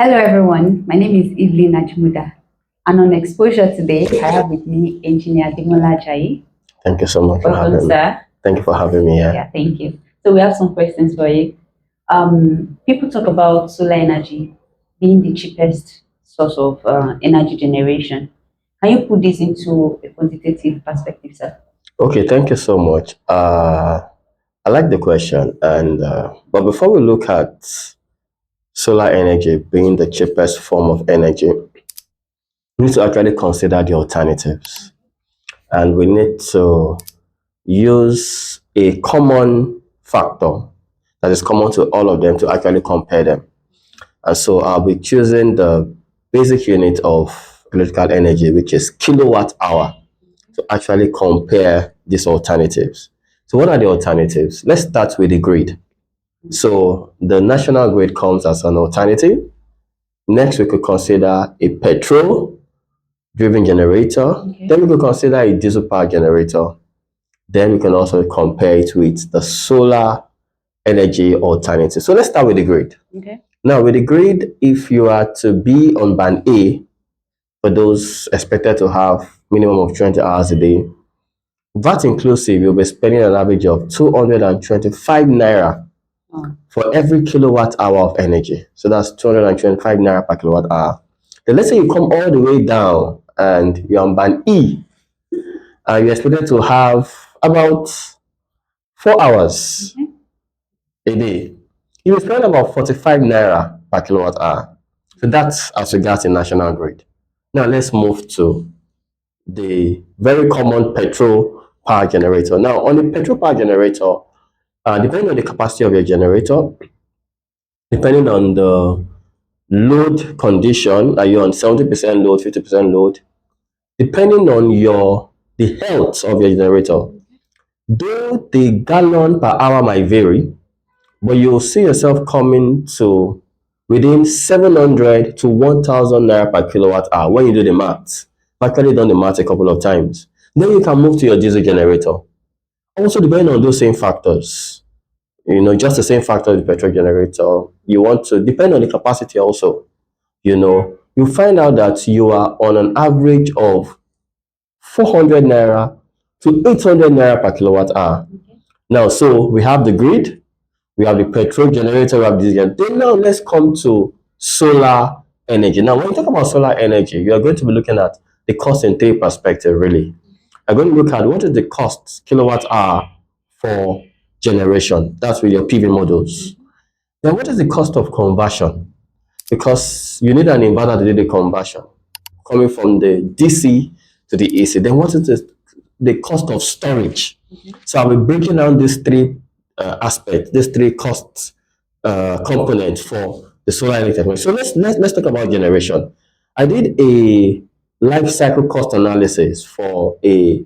Hello everyone, my name is Evelyn Ajmuda, and on Exposure today I have with me Engineer Ademola Ajayi. Thank you so much for Welcome, having me. sir. Thank you for having me here. Yeah, thank you. So we have some questions for you. People talk about solar energy being the cheapest source of energy generation. Can you put this into a quantitative perspective, sir? Okay, thank you so much. I like the question, and but before we look at solar energy being the cheapest form of energy, we need to actually consider the alternatives, and we need to use a common factor that is common to all of them to actually compare them. And so I'll be choosing the basic unit of electrical energy, which is kilowatt hour, to actually compare these alternatives. So what are the alternatives? Let's start with the grid. So the national grid comes as an alternative. Next, we could consider a petrol-driven generator. Okay. Then we could consider a diesel power generator. Then we can also compare it with the solar energy alternative. So let's start with the grid. Okay. Now, with the grid, if you are to be on band A, for those expected to have minimum of 20 hours a day, VAT inclusive, you'll be spending an average of 225 naira for every kilowatt hour of energy. So that's 225 naira per kilowatt hour. Then let's say you come all the way down and you're on band E, and you're expected to have about 4 hours a day. You will spend about 45 naira per kilowatt hour. So that's as regards the national grid. Now let's move to the very common petrol power generator. Now, on the petrol power generator, depending on the capacity of your generator, depending on the load condition, are you on 70% load, 50% load, depending on the health of your generator, though the gallon per hour might vary, but you'll see yourself coming to within 700 to 1,000 naira per kilowatt hour when you do the math. I've actually done the math a couple of times. Then you can move to your diesel generator. Also, depending on those same factors, just the same factor with the petrol generator, you want to depend on the capacity also. You find out that you are on an average of 400 naira to 800 naira per kilowatt hour. Now, so we have the grid, we have the petrol generator, we have diesel. Then now let's come to solar energy. Now, when you talk about solar energy, you are going to be looking at the cost in three perspective, really. I'm going to look at what is the cost kilowatt hour for generation. That's with your PV models. Then what is the cost of conversion? Because you need an inverter to do the conversion, coming from the DC to the AC. Then what is the cost of storage? So I'll be breaking down these three aspects, these three costs components for the solar energy technology. So let's talk about generation. I did a life cycle cost analysis for a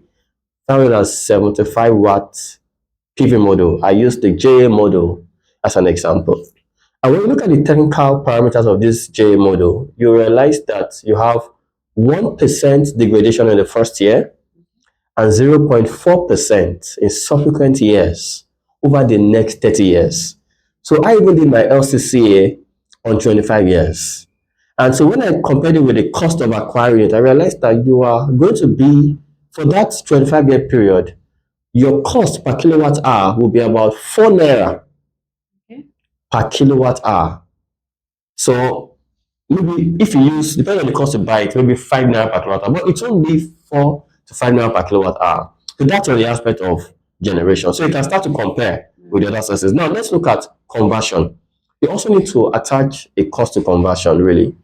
1,075 watt PV model. I used the JA model as an example. And when you look at the technical parameters of this JA model, you realize that you have 1% degradation in the first year and 0.4% in subsequent years over the next 30 years. So I even did my LCCA on 25 years. And so when I compared it with the cost of acquiring it, I realized that you are going to be, for that 25-year period, your cost per kilowatt hour will be about 4 naira per kilowatt hour. So maybe if you use, depending on the cost to buy it, maybe 5 naira per kilowatt hour, but it won't be 4 to 5 naira per kilowatt hour. So that's on the aspect of generation. So you can start to compare with the other sources. Now let's look at conversion. You also need to attach a cost to conversion, really,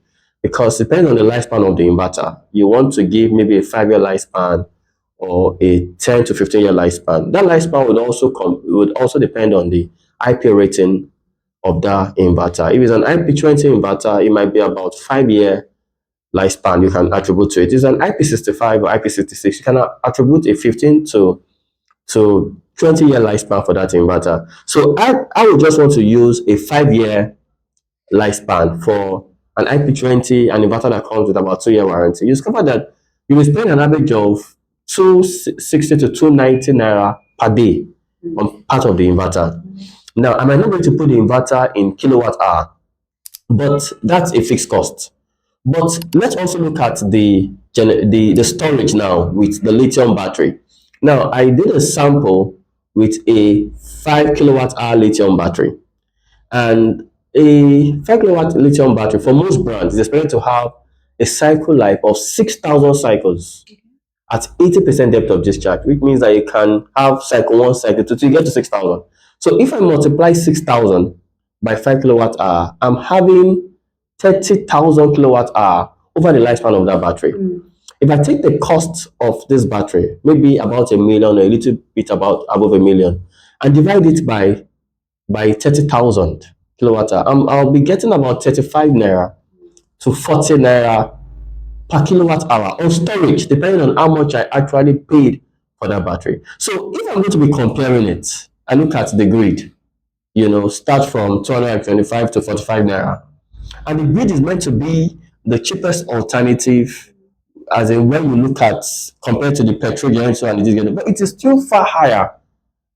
because depending on the lifespan of the inverter, you want to give maybe a 5-year lifespan or a 10 to 15-year lifespan. That lifespan would also depend on the IP rating of that inverter. If it's an IP20 inverter, it might be about 5-year lifespan you can attribute to it. If it's an IP65 or IP66, you can attribute a 15 to 20-year lifespan for that inverter. So I would just want to use a 5-year lifespan for an IP20, an inverter that comes with about 2-year warranty. You discover that you will spend an average of 260 to 290 naira per day on part of the inverter. Now, am I not going to put the inverter in kilowatt hour? but that's a fixed cost. But let's also look at the storage now with the lithium battery. Now, I did a sample with a 5 kilowatt hour lithium battery, and a 5 kilowatt lithium battery for most brands is expected to have a cycle life of 6,000 cycles at 80% depth of discharge, which means that you can have cycle 1, cycle 2 to get to 6,000. So if I multiply 6,000 by 5 kilowatt hour, I'm having 30,000 kilowatt hour over the lifespan of that battery. If I take the cost of this battery, maybe about a million or a little bit above a million, and divide it by 30,000 kilowatt hour, I'll be getting about 35 naira to 40 naira per kilowatt hour on storage, depending on how much I actually paid for that battery. So if I'm going to be comparing it, I look at the grid, start from 225 to 45 naira. And the grid is meant to be the cheapest alternative, as in when you look at compared to the petrol generator and the diesel generator, but it is still far higher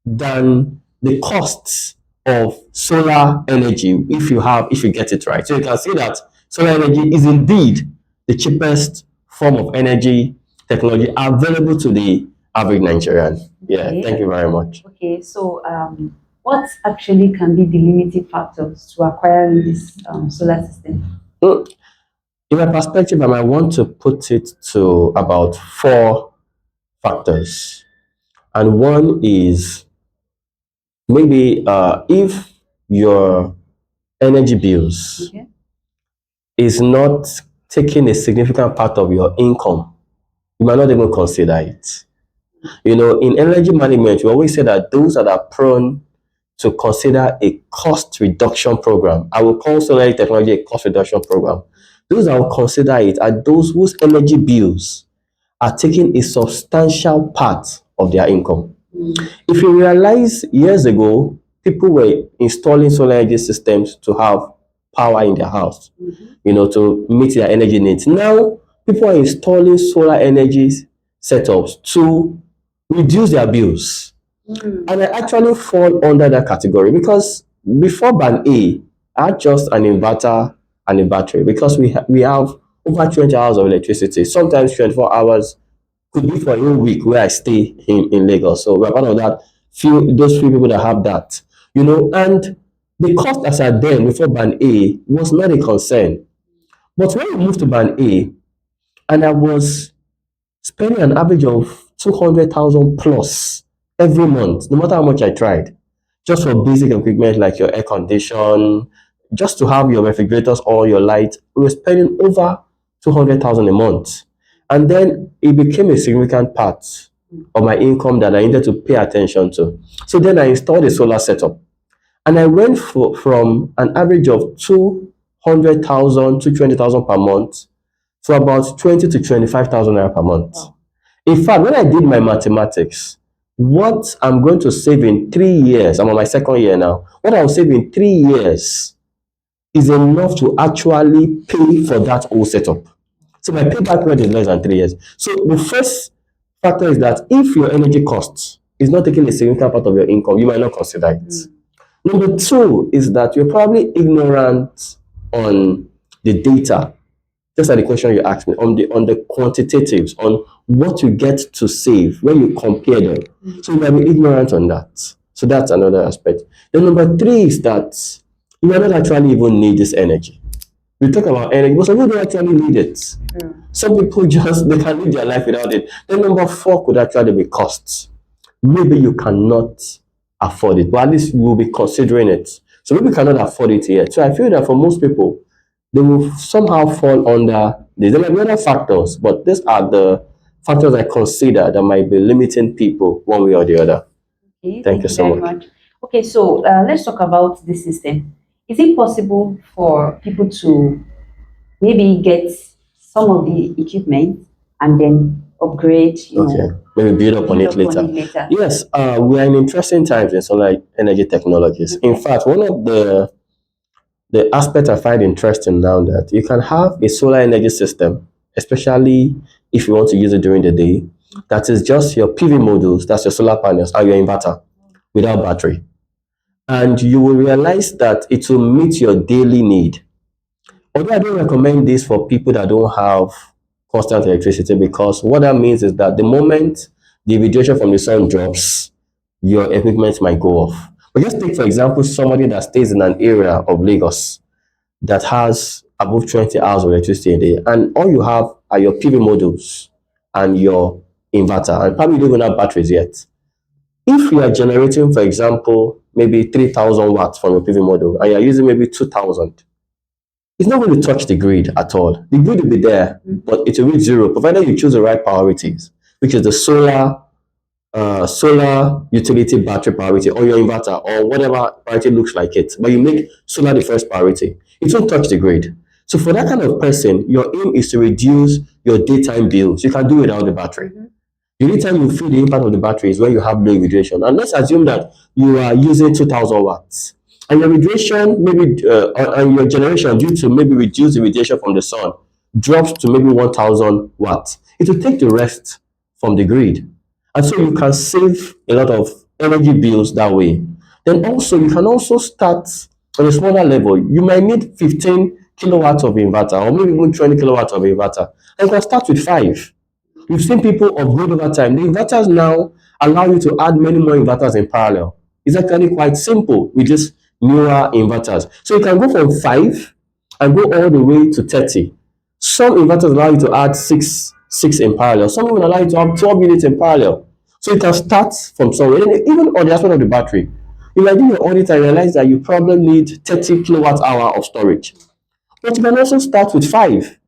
than the costs of solar energy if you get it right. So you can see that solar energy is indeed the cheapest form of energy technology available to the average Nigerian. Yeah, Okay. thank you very much. Okay, so what actually can be the limiting factors to acquiring this solar system? Hmm. In my perspective, I might want to put it to about four factors. And one is maybe if your energy bills Okay. is not taking a significant part of your income, you might not even consider it. In energy management, we always say that those that are prone to consider a cost reduction program, I will call solar technology a cost reduction program. Those that will consider it are those whose energy bills are taking a substantial part of their income. If you realize years ago, people were installing solar energy systems to have power in their house, to meet their energy needs. Now, people are installing solar energy setups to reduce their bills. And I actually fall under that category because before Ban A, I had just an inverter and a battery because we have over 20 hours of electricity, sometimes 24 hours, could be for a whole week where I stay in Lagos. So we're part of that those few people that have that. And the cost as at then before Ban A was not a concern. But when we moved to Ban A, and I was spending an average of 200,000 plus every month, no matter how much I tried, just for basic equipment like your air condition, just to have your refrigerators or your light, we were spending over 200,000 a month. And then it became a significant part of my income that I needed to pay attention to. So then I installed a solar setup. And I went from an average of 200,000 to 20,000 per month to about 20 to 25,000 naira per month. Wow. In fact, when I did my mathematics, what I'm going to save in 3 years, I'm on my second year now, what I'll save in 3 years is enough to actually pay for that whole setup. So my payback period is less than 3 years. So the first factor is that if your energy costs is not taking a significant part of your income, you might not consider it. Number two is that you're probably ignorant on the data, just like the question you asked me, on the quantitatives, on what you get to save when you compare them. So you might be ignorant on that. So that's another aspect. Then number three is that you might not actually even need this energy. We talk about energy, but some people don't actually need it. Some people they can live their life without it. Then number four could actually be costs. Maybe you cannot afford it, but at least we'll be considering it. So maybe you cannot afford it yet. So I feel that for most people, they will somehow fall under this. There might be other factors, but these are the factors I consider that might be limiting people one way or the other. Okay, Thank you you so very much. much. Okay, so let's talk about the system. Is it possible for people to maybe get some of the equipment and then upgrade, Okay, maybe build up on build it up on later. it later? Yes, we are in interesting times in solar energy technologies. In Okay. fact, one of the aspect I find interesting now that you can have a solar energy system, especially if you want to use it during the day, that is just your PV modules, that's your solar panels, and your inverter without battery. And you will realize that it will meet your daily need. Although I don't recommend this for people that don't have constant electricity, because what that means is that the moment the radiation from the sun drops, your equipment might go off. But just take, for example, somebody that stays in an area of Lagos that has above 20 hours of electricity a day, and all you have are your PV modules and your inverter, and probably you don't even have batteries yet. If you are generating, for example, maybe 3,000 watts from your PV module, and you're using maybe 2,000, it's not going to touch the grid at all. The grid will be there, but it will reach zero, provided you choose the right priorities, which is the solar utility battery priority, or your inverter, or whatever priority looks like it. But you make solar the first priority. It won't touch the grid. So for that kind of person, your aim is to reduce your daytime bills. You can do without the battery. The only time you feel the impact of the battery is when you have low radiation. And let's assume that you are using 2,000 watts. And your radiation, maybe, and your generation, due to maybe reduce the radiation from the sun, drops to maybe 1,000 watts. It will take the rest from the grid. And so you can save a lot of energy bills that way. Then also, you can also start on a smaller level. You might need 15 kilowatts of inverter, or maybe even 20 kilowatts of inverter. And you can start with 5. We've seen people upgrade over time. The inverters now allow you to add many more inverters in parallel. It's actually quite simple with these newer inverters. So you can go from 5 and go all the way to 30. Some inverters allow you to add six in parallel. Some even allow you to have 12 units in parallel. So you can start from somewhere. And even on the aspect of the battery, you might do your audit and realize that you probably need 30 kilowatt hour of storage. But you can also start with 5.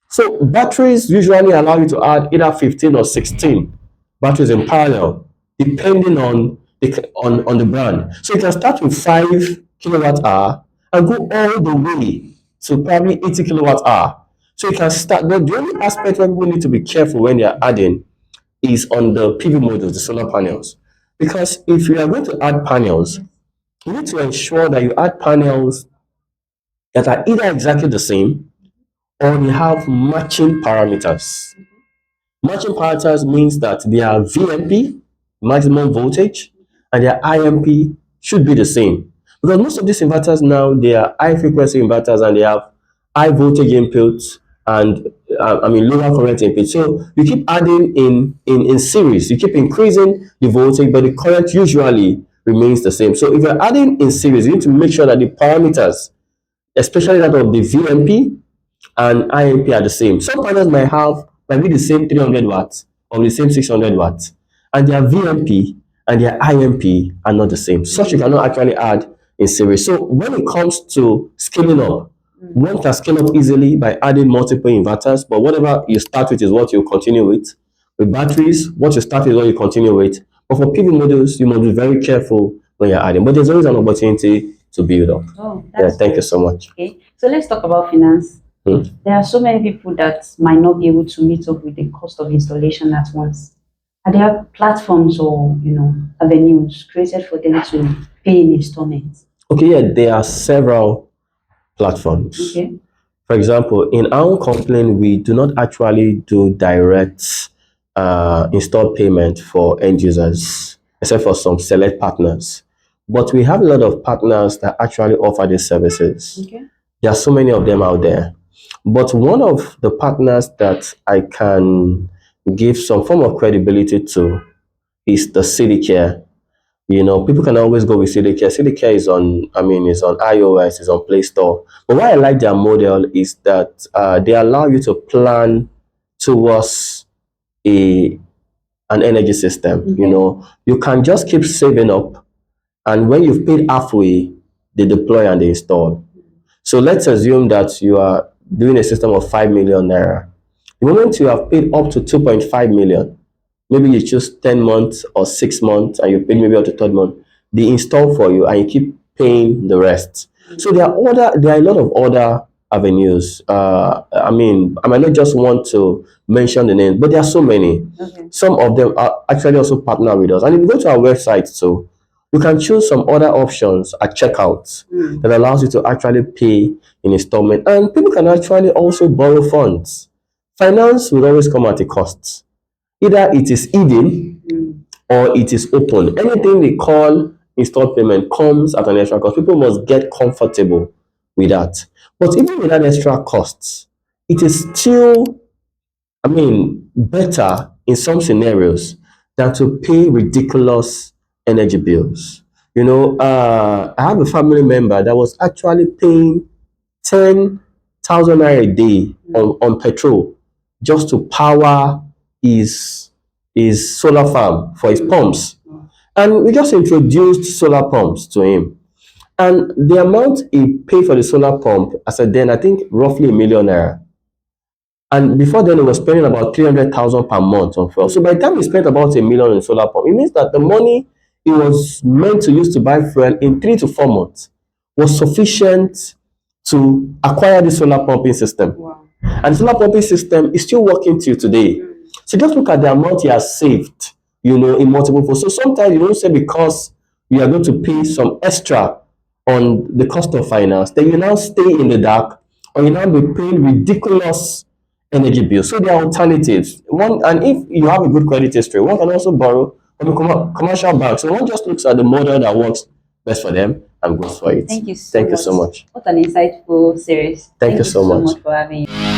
So batteries usually allow you to add either 15 or 16 batteries in parallel, depending on the brand. So you can start with 5 kilowatt hour and go all the way to probably 80 kilowatt hour. So you can start. The only aspect where people need to be careful when they are adding is on the PV modules, the solar panels. Because if you are going to add panels, you need to ensure that you add panels that are either exactly the same or they have matching parameters. Matching parameters means that their VMP, maximum voltage, and their IMP should be the same. Because most of these inverters now, they are high frequency inverters and they have high voltage inputs and lower current input. So you keep adding in series, you keep increasing the voltage, but the current usually remains the same. So if you're adding in series, you need to make sure that the parameters, especially that of the VMP and IMP, are the same. Some panels might be the same 300 watts or the same 600 watts, and their VMP and their IMP are not the same. Such you cannot actually add in series. So when it comes to scaling up, one can scale up easily by adding multiple inverters, but whatever you start with is what you continue with. With batteries, what you start with is what you continue with. But for PV modules, you must be very careful when you're adding. But there's always an opportunity to build up. Oh, Yeah, that's thank you great. so much. Okay, so let's talk about finance. There are so many people that might not be able to meet up with the cost of installation at once. Are there platforms or avenues created for them to pay in installments? Okay, yeah, there are several platforms. Okay. For example, in our company, we do not actually do direct install payment for end users, except for some select partners. But we have a lot of partners that actually offer these services. Okay. There are so many of them out there. But one of the partners that I can give some form of credibility to is the CityCare. People can always go with CityCare. CityCare is on iOS, is on Play Store. But why I like their model is that they allow you to plan towards a an energy system. You can just keep saving up, and when you've paid halfway, they deploy and they install. So let's assume that you are doing a system of 5 million naira. The moment you have paid up to 2.5 million, maybe you choose 10 months or 6 months and you pay maybe up to third month, they install for you and you keep paying the rest. So there are a lot of other avenues. I might not just want to mention the name, but there are so many. Okay. Some of them are actually also partner with us. And if you go to our website, so you can choose some other options at checkout that allows you to actually pay in installment. And people can actually also borrow funds. Finance will always come at a cost. Either it is hidden or it is open. Anything they call installed payment comes at an extra cost. People must get comfortable with that. But even with that extra costs, it is still, I mean, better in some scenarios than to pay ridiculous energy bills. I have a family member that was actually paying 10,000 naira a day on petrol just to power his his solar farm for his pumps. And we just introduced solar pumps to him. And the amount he paid for the solar pump, as at then, I think roughly 1 million naira. And before then, he was spending about 300,000 per month on fuel. So by the time he spent about 1 million in solar pump, it means that the money he was meant to use to buy fuel in 3 to 4 months was sufficient to acquire the solar pumping system. Wow. And the solar pumping system is still working till today. So just look at the amount he has saved, in multiple folds. So sometimes you don't say because you are going to pay some extra on the cost of finance, then you now stay in the dark or you now be paying ridiculous energy bills. So there are alternatives. And if you have a good credit history, one can also borrow from a commercial bank. So one just looks at the model that works best for them and goes for it. Thank you so Thank you much. so much. What an insightful series. Thank you so much. For having you.